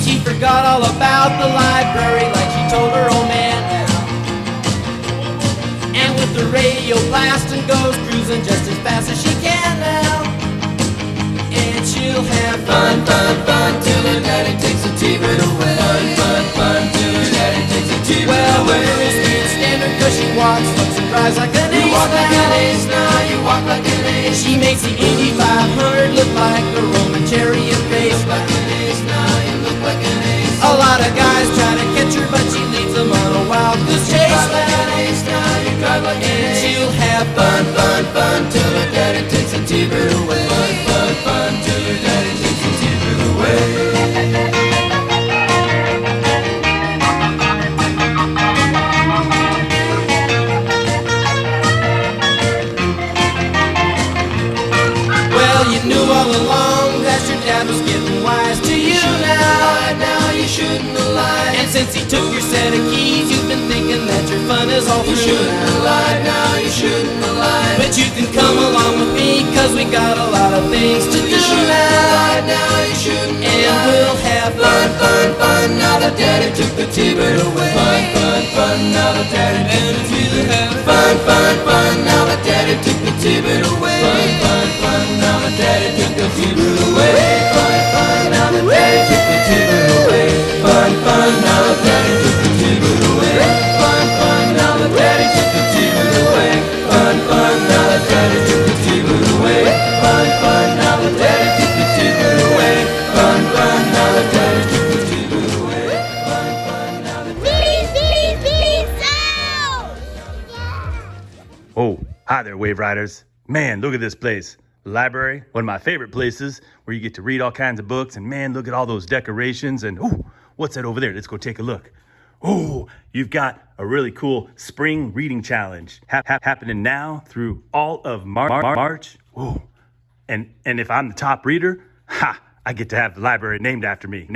And she forgot all about the library like she told her old man now. And with the radio blasting goes cruising just as fast as she can now. And she'll have fun, fun, fun till her daddy takes the T-bird away. Fun, fun, fun till her daddy takes the T-bird away. Well, the girl can't stand her 'cause she walks, looks and drives like an ace. You walk like an ace now, you walk like an ace. She makes the Indy 500 look like a Roman chariot race. Like an ace now, you look like an ace. A lot of guys try to catch her, but she leads them on a wild goose chase. You drive like an ace now, you drive like an ace. And she'll have fun, fun, fun till her daddy takes the T-bird away. Fun, fun, fun till her daddy takes the T-bird away. You knew all along that your dad was getting wise to you now. Now you shouldn't have lied. And since he took your set of keys, you've been thinking that your fun is all through. You shouldn't have lied. Now you shouldn't have lied. But you can come along with me 'cause we got a lot of things to do now. Now you shouldn't have lied. And we'll have fun, fun, fun. Now that daddy took the T-bird away. Fun, fun, fun. Now that daddy took the T-bird away. Fun, fun, fun. Now that daddy took the T-bird away. Fun, fun, fun. Now that daddy took the T-bird away. Fun, fun. Now that daddy took the T-bird away. Fun, fun. Now that daddy took the T-bird away. Fun, fun. Now that daddy took the T-bird away. Fun, fun. Now that daddy took the T-bird away. Fun, fun. Now that daddy took the T-bird away. Fun, fun. Now that daddy took the T-bird away. Fun, fun. Now that Peace out! Oh, hi there, Wave Riders. Man, look at this place. The library, one of my favorite places where you get to read all kinds of books. And man, look at all those decorations. And oh, what's that over there? Let's go take a look. Oh, you've got a really cool spring reading challenge happening now through all of March. Oh, and if I'm the top reader, I get to have the library named after me.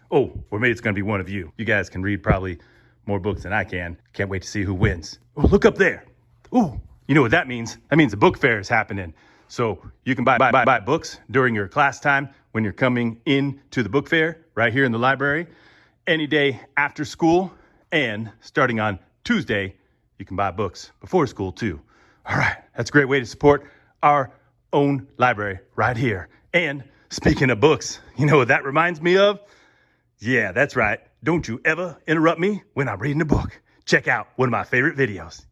Oh, or maybe it's going to be one of you. You guys can read probably more books than I can. Can't wait to see who wins. Oh, look up there. Oh, you know what that means? That means the book fair is happening. So you can buy books during your class time when you're coming in to the book fair right here in the library. Any day after school, and starting on Tuesday, you can buy books before school too. All right, that's a great way to support our own library right here. And speaking of books, you know what that reminds me of? Yeah, that's right. Don't you ever interrupt me when I'm reading a book. Check out one of my favorite videos.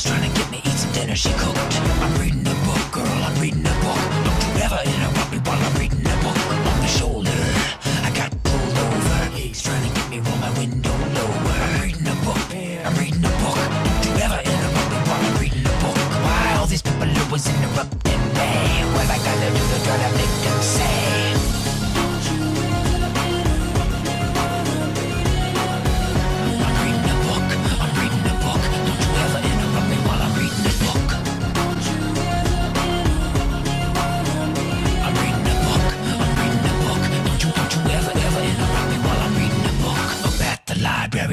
Trying to get me eat some dinner she cooked. I'm reading a book, girl, I'm reading a book. Don't you ever interrupt me while I'm reading a book. On the shoulder, I got pulled over. He's trying to get me roll my window lower. I'm reading a book, I'm reading a book. Don't you ever interrupt me while I'm reading a book. Why all these people always interrupting me? What I gotta do to try to make them say?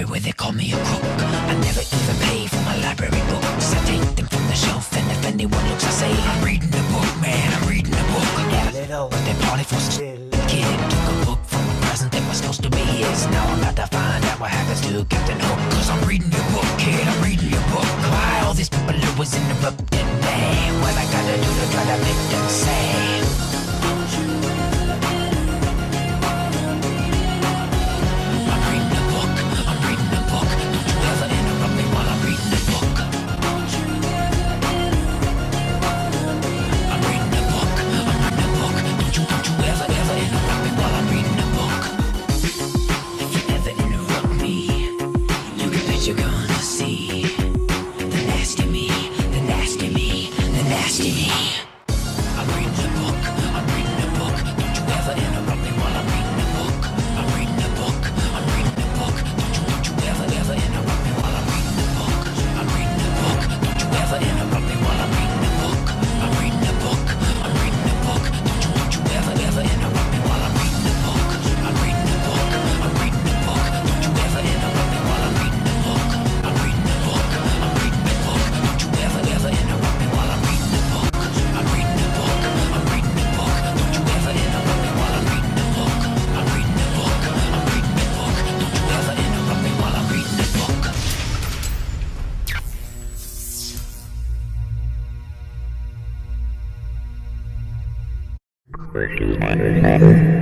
Where they call me a crook. I never even pay for my library books. I take them from the shelf, and if anyone looks, I say I'm reading a book, man, I'm reading a book. Yeah, little, but they party for still. Kid took a book from a present that was supposed to be his. Now I'm about to find out what happens to Captain Hook. 'Cause I'm reading your book, kid, I'm reading your book. Why all these people always interrupting me? What I gotta do to try to make them say? You're gonna see the nasty me, the nasty me, the nasty me. I'm reading University.